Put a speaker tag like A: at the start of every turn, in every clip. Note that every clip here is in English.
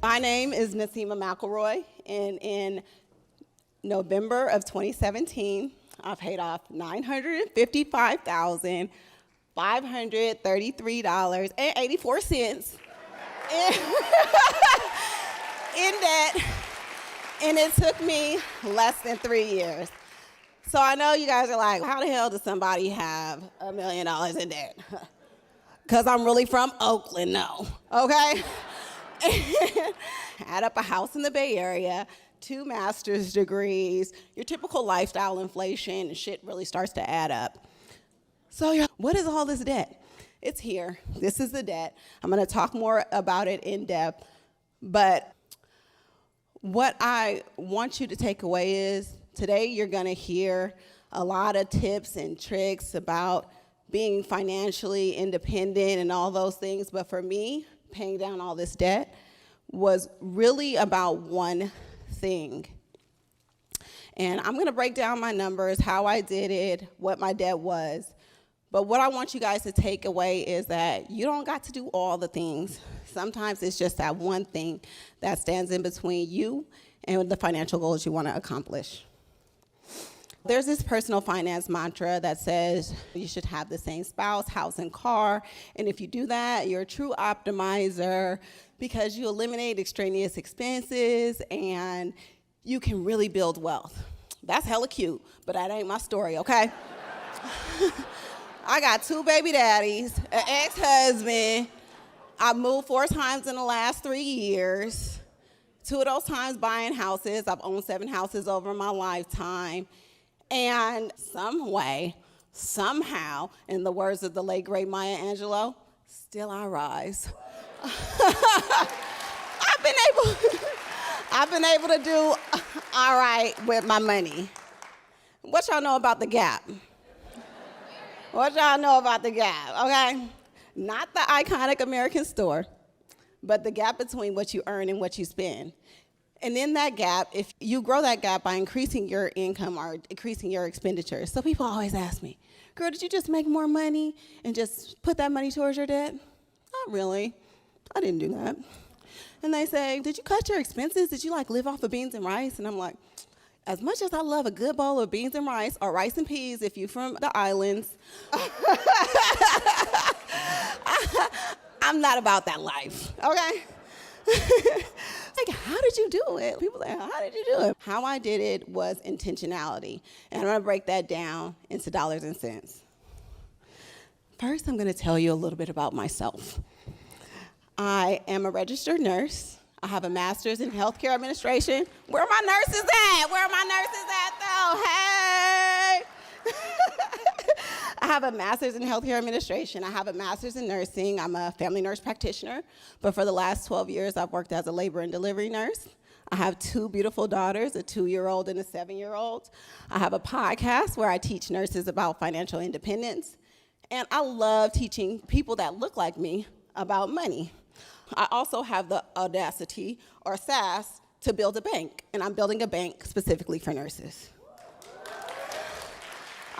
A: My name is Nasima McElroy, and in November of 2017, I paid off $955,533.84 in debt, and it took me less than 3 years. So I know you guys are like, how the hell does somebody have $1 million in debt? Because I'm really from Oakland, no, okay? Add up a house in the Bay Area, 2 master's degrees, your typical lifestyle inflation, and shit really starts to add up. So what is all this debt? It's here. This is the debt. I'm going to talk more about it in depth. But what I want you to take away is today you're going to hear a lot of tips and tricks about being financially independent and all those things. But for me, paying down all this debt was really about one thing. And I'm going to break down my numbers, how I did it, what my debt was. But what I want you guys to take away is that you don't got to do all the things. Sometimes it's just that one thing that stands in between you and the financial goals you want to accomplish. There's this personal finance mantra that says you should have the same spouse, house, and car. And if you do that, you're a true optimizer because you eliminate extraneous expenses and you can really build wealth. That's hella cute, but that ain't my story, okay? I got 2 baby daddies, an ex-husband. I moved 4 times in the last 3 years. 2 of those times buying houses. I've owned 7 houses over my lifetime. And some way, somehow, in the words of the late great Maya Angelou, still I rise. I've been able to do all right with my money. What y'all know about the Gap? What y'all know about the Gap, okay? Not the iconic American store, but the gap between what you earn and what you spend. And in that gap, if you grow that gap by increasing your income or increasing your expenditures. So people always ask me, girl, did you just make more money and just put that money towards your debt? Not really. I didn't do that. And they say, did you cut your expenses? Did you live off of beans and rice? And I'm like, as much as I love a good bowl of beans and rice, or rice and peas if you're from the islands, I'm not about that life, okay? How did you do it? People say, how did you do it? How I did it was intentionality. And I'm going to break that down into dollars and cents. First, I'm going to tell you a little bit about myself. I am a registered nurse. I have a master's in healthcare administration. Where are my nurses at? Where are my nurses at, though? Hey! I have a master's in healthcare administration. I have a master's in nursing. I'm a family nurse practitioner. But for the last 12 years, I've worked as a labor and delivery nurse. I have 2 beautiful daughters, a 2-year-old and a 7-year-old. I have a podcast where I teach nurses about financial independence. And I love teaching people that look like me about money. I also have the audacity, or sass, to build a bank. And I'm building a bank specifically for nurses.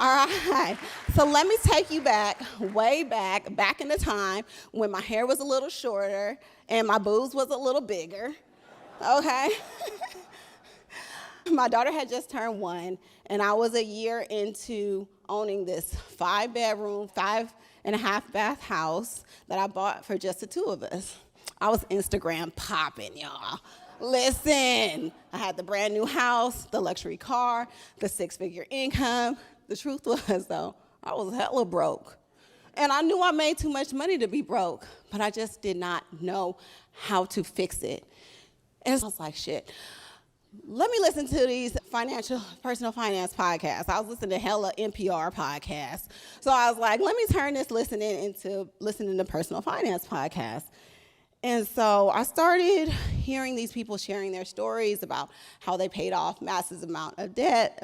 A: All right, so let me take you back, way back in the time when my hair was a little shorter and my boobs was a little bigger, okay? My daughter had just turned 1, and I was a year into owning this 5-bedroom, 5.5-bath house that I bought for just the 2 of us. I was Instagram popping, y'all. Listen, I had the brand new house, the luxury car, the 6-figure income. The truth was, though, I was hella broke. And I knew I made too much money to be broke, but I just did not know how to fix it. And I was like, shit, let me listen to these personal finance podcasts. I was listening to hella NPR podcasts. So I was like, let me turn this listening to personal finance podcasts. And so I started hearing these people sharing their stories about how they paid off massive amounts of debt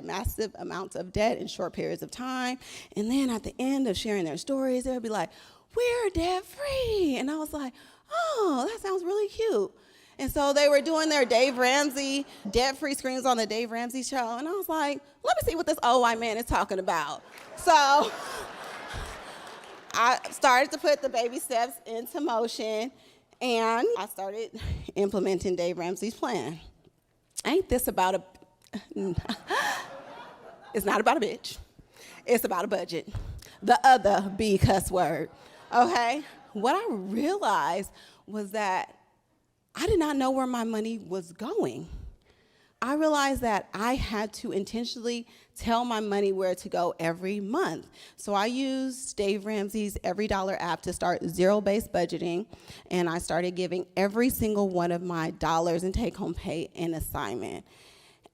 A: in short periods of time. And then at the end of sharing their stories, they would be like, we're debt free. And I was like, oh, that sounds really cute. And so they were doing their Dave Ramsey debt-free screens on the Dave Ramsey show. And I was like, let me see what this old white man is talking about. So I started to put the baby steps into motion. And I started implementing Dave Ramsey's plan. Ain't this about a, it's not about a bitch. It's about a budget. The other B cuss word, okay? What I realized was that I did not know where my money was going. I realized that I had to intentionally tell my money where to go every month. So I used Dave Ramsey's Every Dollar app to start zero-based budgeting, and I started giving every single one of my dollars and take-home pay an assignment.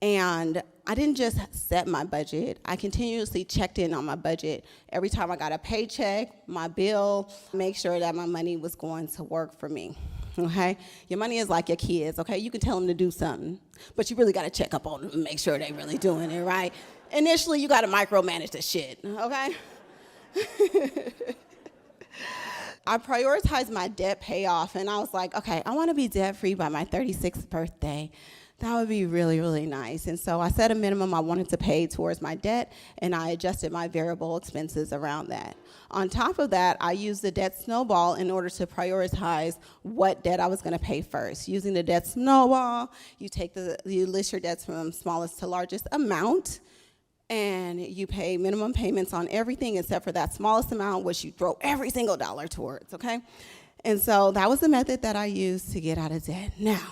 A: And I didn't just set my budget, I continuously checked in on my budget. Every time I got a paycheck, my bill, make sure that my money was going to work for me. Okay? Your money is like your kids, okay? You can tell them to do something, but you really got to check up on them and make sure they really doing it, right? Initially, you got to micromanage the shit, okay? I prioritized my debt payoff, and I was like, okay, I want to be debt-free by my 36th birthday. That would be really, really nice. And so I set a minimum I wanted to pay towards my debt, and I adjusted my variable expenses around that. On top of that, I used the debt snowball in order to prioritize what debt I was going to pay first. Using the debt snowball, you list your debts from smallest to largest amount, and you pay minimum payments on everything except for that smallest amount, which you throw every single dollar towards, okay? And so that was the method that I used to get out of debt. Now,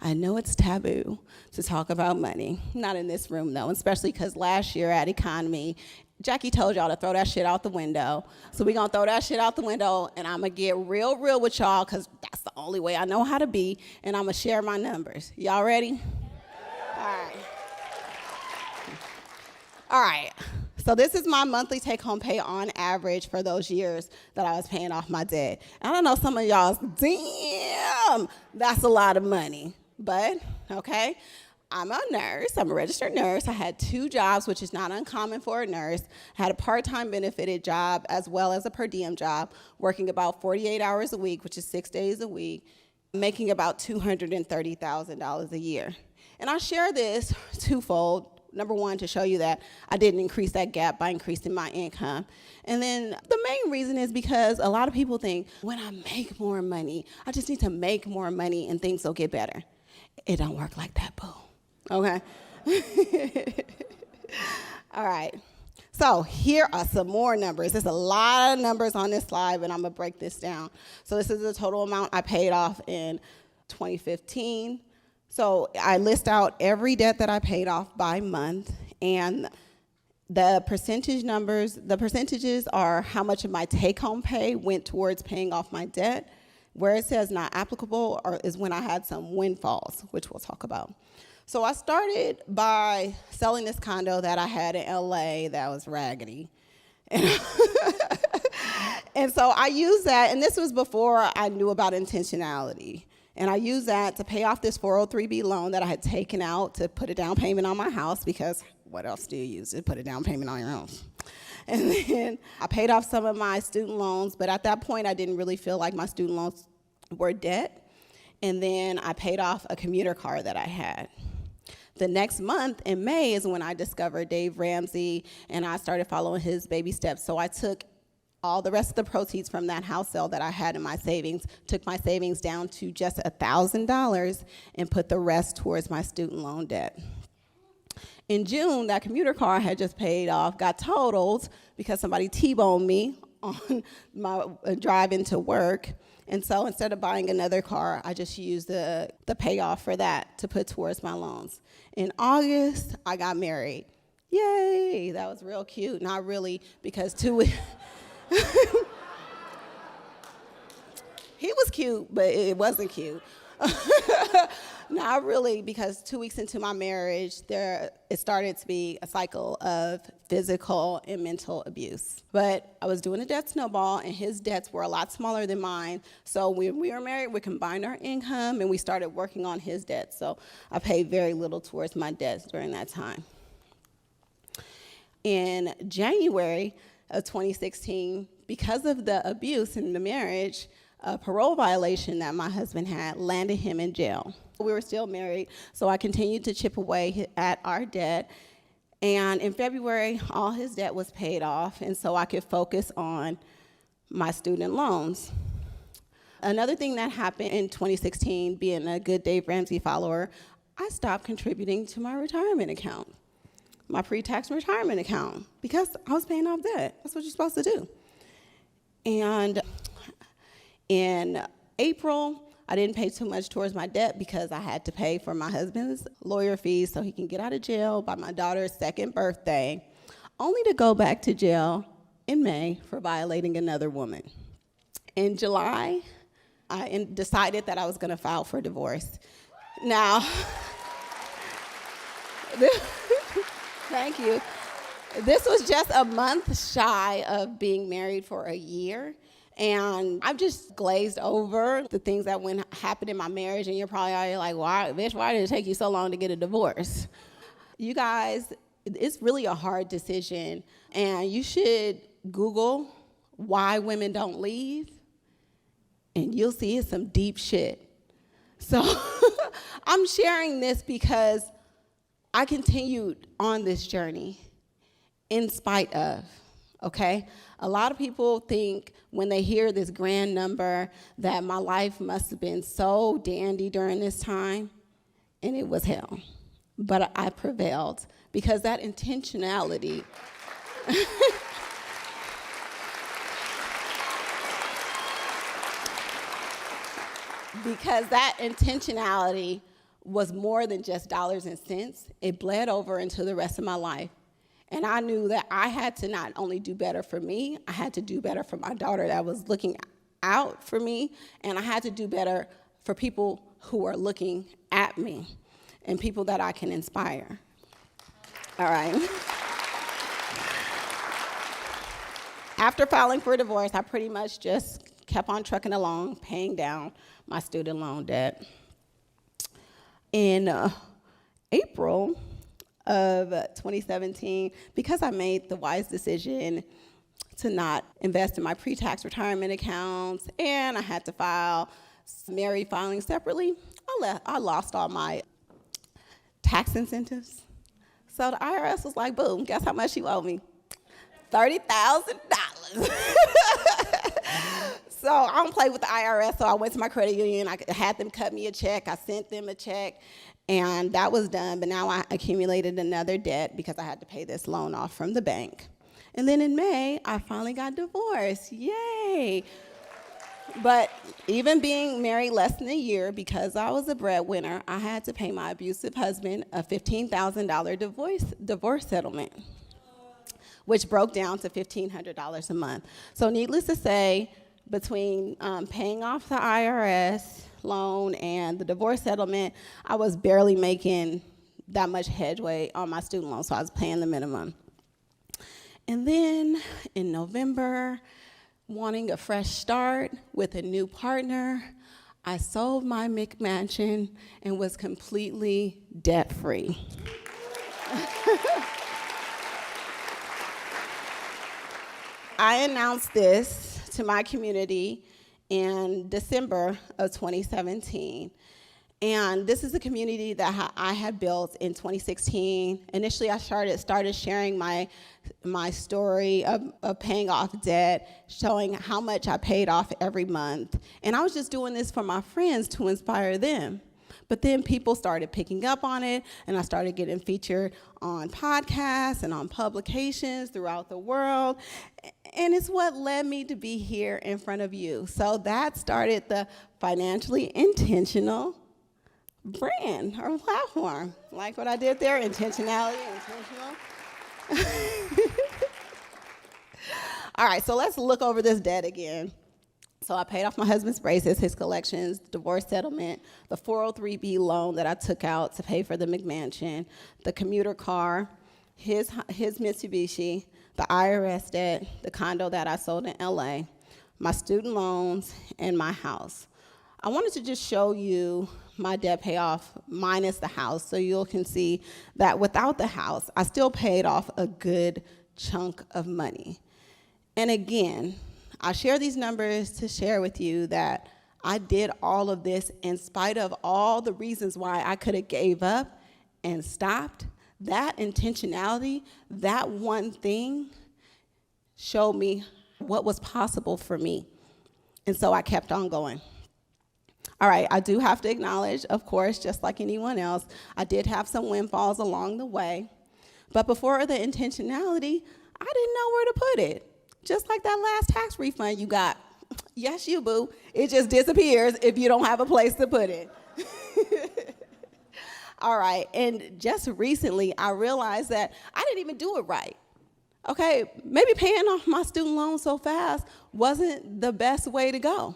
A: I know it's taboo to talk about money. Not in this room, though, especially because last year at Economy, Jackie told y'all to throw that shit out the window. So we're going to throw that shit out the window, and I'm going to get real with y'all because that's the only way I know how to be, and I'm going to share my numbers. Y'all ready? All right. So this is my monthly take-home pay on average for those years that I was paying off my debt. I don't know, some of y'all's, damn, that's a lot of money. But, okay, I'm a nurse. I'm a registered nurse. I had 2 jobs, which is not uncommon for a nurse. I had a part-time benefited job as well as a per diem job, working about 48 hours a week, which is 6 days a week, making about $230,000 a year. And I share this twofold. Number one, to show you that I didn't increase that gap by increasing my income. And then the main reason is because a lot of people think, when I make more money, I just need to make more money and things will get better. It don't work like that, boo. Okay? All right. So here are some more numbers. There's a lot of numbers on this slide, but I'm going to break this down. So this is the total amount I paid off in 2015. So I list out every debt that I paid off by month, and the percentages are how much of my take-home pay went towards paying off my debt. Where it says not applicable is when I had some windfalls, which we'll talk about. So I started by selling this condo that I had in LA that was raggedy. And so I used that, and this was before I knew about intentionality. And I used that to pay off this 403B loan that I had taken out to put a down payment on my house, because what else do you use to put a down payment on your house? And then I paid off some of my student loans, but at that point I didn't really feel like my student loans were debt. And then I paid off a commuter car that I had. The next month in May is when I discovered Dave Ramsey, and I started following his baby steps. So I took all the rest of the proceeds from that house sale that I had in my savings, took my savings down to just $1,000 and put the rest towards my student loan debt. In June, that commuter car I had just paid off got totaled because somebody T-boned me on my drive into work. And so instead of buying another car, I just used the payoff for that to put towards my loans. In August, I got married. Yay, that was real cute. Not really, because he was cute, but it wasn't cute. Not really, because 2 weeks into my marriage, it started to be a cycle of physical and mental abuse. But I was doing a debt snowball, and his debts were a lot smaller than mine. So when we were married, we combined our income, and we started working on his debts. So I paid very little towards my debts during that time. In January of 2016, because of the abuse in the marriage, a parole violation that my husband had landed him in jail. We were still married, so I continued to chip away at our debt. And in February, all his debt was paid off, and so I could focus on my student loans. Another thing that happened in 2016, being a good Dave Ramsey follower, I stopped contributing to my retirement account, my pre-tax retirement account, because I was paying off debt. That's what you're supposed to do. And in April, I didn't pay too much towards my debt because I had to pay for my husband's lawyer fees so he can get out of jail by my daughter's 2nd birthday, only to go back to jail in May for violating another woman. In July, I decided that I was going to file for divorce. Now, thank you. This was just a month shy of being married for a year. And I've just glazed over the things that happened in my marriage, and you're probably already like, why did it take you so long to get a divorce? You guys, it's really a hard decision, and you should Google why women don't leave, and you'll see it's some deep shit. So I'm sharing this because I continued on this journey in spite of. Okay? A lot of people think when they hear this grand number that my life must have been so dandy during this time, and it was hell. But I prevailed because that intentionality was more than just dollars and cents. It bled over into the rest of my life. And I knew that I had to not only do better for me, I had to do better for my daughter that was looking out for me, and I had to do better for people who are looking at me and people that I can inspire. All right. After filing for divorce, I pretty much just kept on trucking along, paying down my student loan debt. In April of 2017, because I made the wise decision to not invest in my pre-tax retirement accounts, and I had to file married filing separately, I lost all my tax incentives. So the IRS was like, boom, guess how much you owe me? $30,000. So I don't play with the IRS, so I went to my credit union. I had them cut me a check. I sent them a check, and that was done. But now I accumulated another debt because I had to pay this loan off from the bank. And then in May, I finally got divorced. Yay! But even being married less than a year, because I was a breadwinner, I had to pay my abusive husband a $15,000 divorce settlement, which broke down to $1,500 a month. So needless to say, between paying off the IRS loan and the divorce settlement, I was barely making that much headway on my student loan, so I was paying the minimum. And then in November, wanting a fresh start with a new partner, I sold my McMansion and was completely debt-free. I announced this to my community in December of 2017. And this is a community that I had built in 2016. Initially, I started sharing my story of paying off debt, showing how much I paid off every month. And I was just doing this for my friends to inspire them. But then people started picking up on it, and I started getting featured on podcasts and on publications throughout the world. And it's what led me to be here in front of you. So that started the Financially Intentional brand or platform. Like what I did there, intentionality, intentional. All right, so let's look over this debt again. So I paid off my husband's braces, his collections, divorce settlement, the 403B loan that I took out to pay for the McMansion, the commuter car, his Mitsubishi, the IRS debt, the condo that I sold in LA, my student loans, and my house. I wanted to just show you my debt payoff minus the house so you can see that without the house, I still paid off a good chunk of money. And again, I share these numbers to share with you that I did all of this in spite of all the reasons why I could have gave up and stopped. That intentionality, that one thing, showed me what was possible for me. And so I kept on going. All right, I do have to acknowledge, of course, just like anyone else, I did have some windfalls along the way. But before the intentionality, I didn't know where to put it. Just like that last tax refund you got. Yes, you boo. It just disappears if you don't have a place to put it. All right, and just recently, I realized that I didn't even do it right. Okay, maybe paying off my student loan so fast wasn't the best way to go.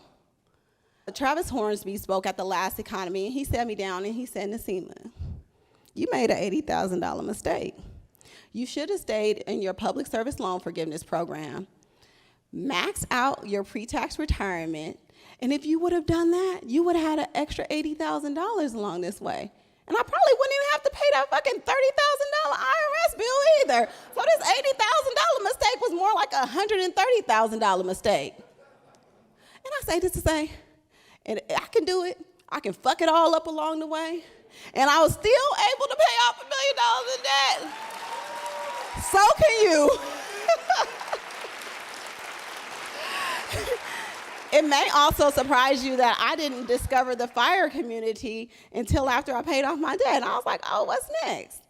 A: Travis Hornsby spoke at the last economy, and he sat me down and he said, Nasima, you made an $80,000 mistake. You should have stayed in your public service loan forgiveness program, max out your pre-tax retirement, and if you would have done that, you would have had an extra $80,000 along this way. And I probably wouldn't even have to pay that fucking $30,000 IRS bill either. So this $80,000 mistake was more like a $130,000 mistake. And I say this to say, and I can do it. I can fuck it all up along the way. And I was still able to pay off $1 million in debt. So can you. It may also surprise you that I didn't discover the fire community until after I paid off my debt. And I was like, oh, what's next?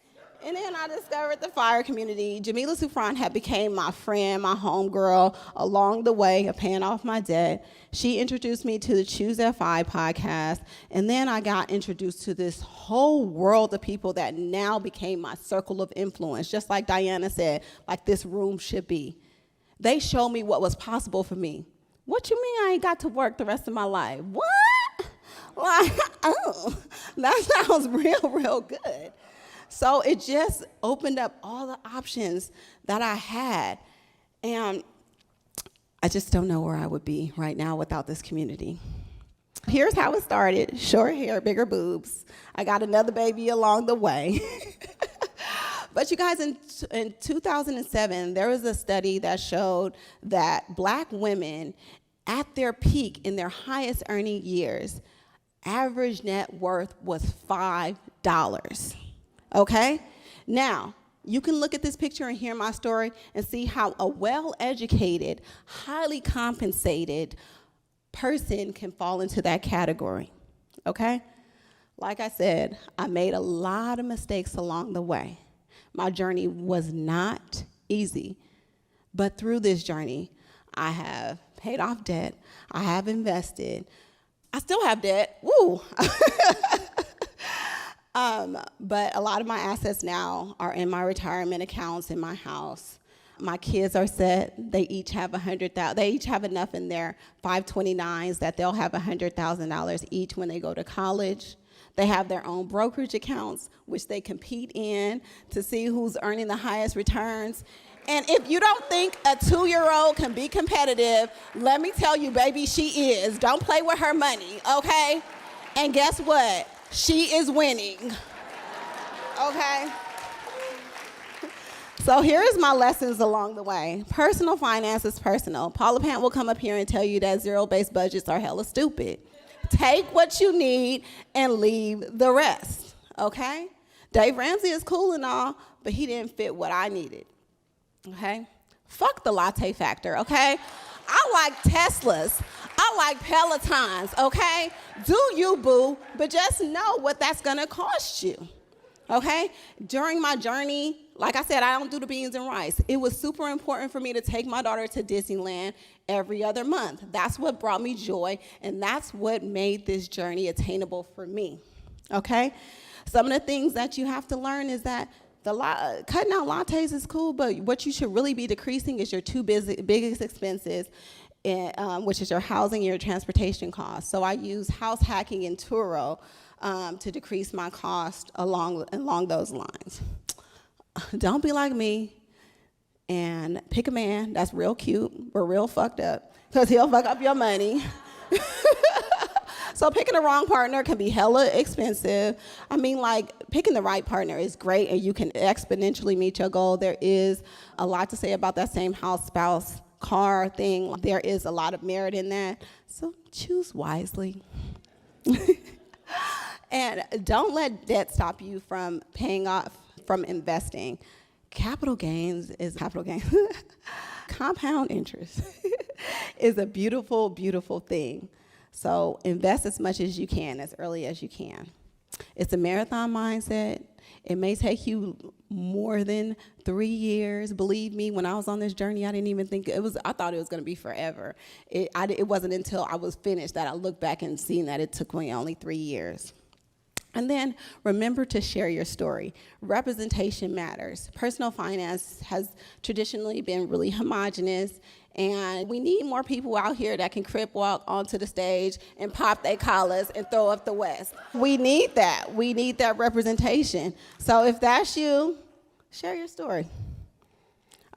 A: And then I discovered the fire community. Jamila Soufran had became my friend, my homegirl, along the way of paying off my debt. She introduced me to the Choose FI podcast, and then I got introduced to this whole world of people that now became my circle of influence, just like Diana said, like this room should be. They showed me what was possible for me. What you mean I ain't got to work the rest of my life? What? Like, oh, that sounds real good. So it just opened up all the options that I had. And I just don't know where I would be right now without this community. Here's how it started. Short hair, bigger boobs. I got another baby along the way. But you guys, in 2007, there was a study that showed that Black women at their peak in their highest earning years, average net worth was $5. Okay? Now, you can look at this picture and hear my story and see how a well-educated, highly compensated person can fall into that category. Okay? Like I said, I made a lot of mistakes along the way. My journey was not easy, but through this journey, I have paid off debt, I have invested, I still have debt, woo! But a lot of my assets now are in my retirement accounts in my house. My kids are set. They each have $100,000. They each have enough in their 529s that they'll have $100,000 each when they go to college. They have their own brokerage accounts, which they compete in to see who's earning the highest returns. And if you don't think a 2-year-old can be competitive, let me tell you, baby, she is. Don't play with her money, okay? And guess what? She is winning, okay? So here's my lessons along the way. Personal finance is personal. Paula Pant will come up here and tell you that zero-based budgets are hella stupid. Take what you need and leave the rest, okay? Dave Ramsey is cool and all, but he didn't fit what I needed, okay? Fuck the latte factor, okay? I like Teslas. I like Pelotons, okay? Do you, boo, but just know what that's gonna cost you, okay? During my journey, like I said, I don't do the beans and rice. It was super important for me to take my daughter to Disneyland every other month. That's what brought me joy, and that's what made this journey attainable for me, okay? Some of the things that you have to learn is that cutting out lattes is cool, but what you should really be decreasing is your two biggest expenses, which is your housing and your transportation costs. So I use house hacking and Turo to decrease my cost along those lines. Don't be like me and pick a man that's real cute but real fucked up, because he'll fuck up your money. So picking the wrong partner can be hella expensive. I mean, like, picking the right partner is great and you can exponentially meet your goal. There is a lot to say about that same house, spouse, car thing. There is a lot of merit in that. So choose wisely. And don't let debt stop you from paying off, from investing. Capital gains. Compound interest is a beautiful, beautiful thing. So invest as much as you can, as early as you can. It's a marathon mindset. It may take you more than 3 years. Believe me, when I was on this journey, I didn't even think I thought it was going to be forever. It wasn't until I was finished that I looked back and seen that it took me only 3 years. And then remember to share your story. Representation matters. Personal finance has traditionally been really homogenous, and we need more people out here that can crip walk onto the stage and pop their collars and throw up the West. We need that. We need that representation. So if that's you, share your story.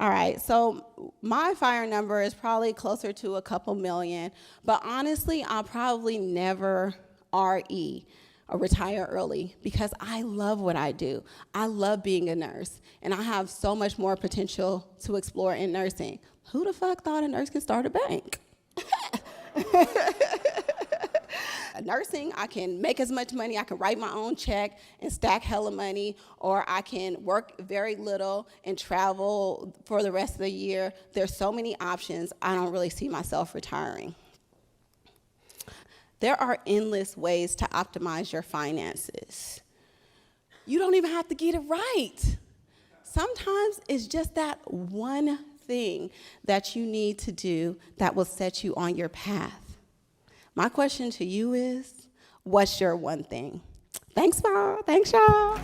A: All right, so my FIRE number is probably closer to a couple million, but honestly, I'll probably never RE or retire early because I love what I do. I love being a nurse, and I have so much more potential to explore in nursing. Who the fuck thought a nurse could start a bank? Nursing, I can make as much money, I can write my own check and stack hella money, or I can work very little and travel for the rest of the year. There's so many options, I don't really see myself retiring. There are endless ways to optimize your finances. You don't even have to get it right. Sometimes it's just that one thing that you need to do that will set you on your path. My question to you is, what's your one thing? Thanks, y'all.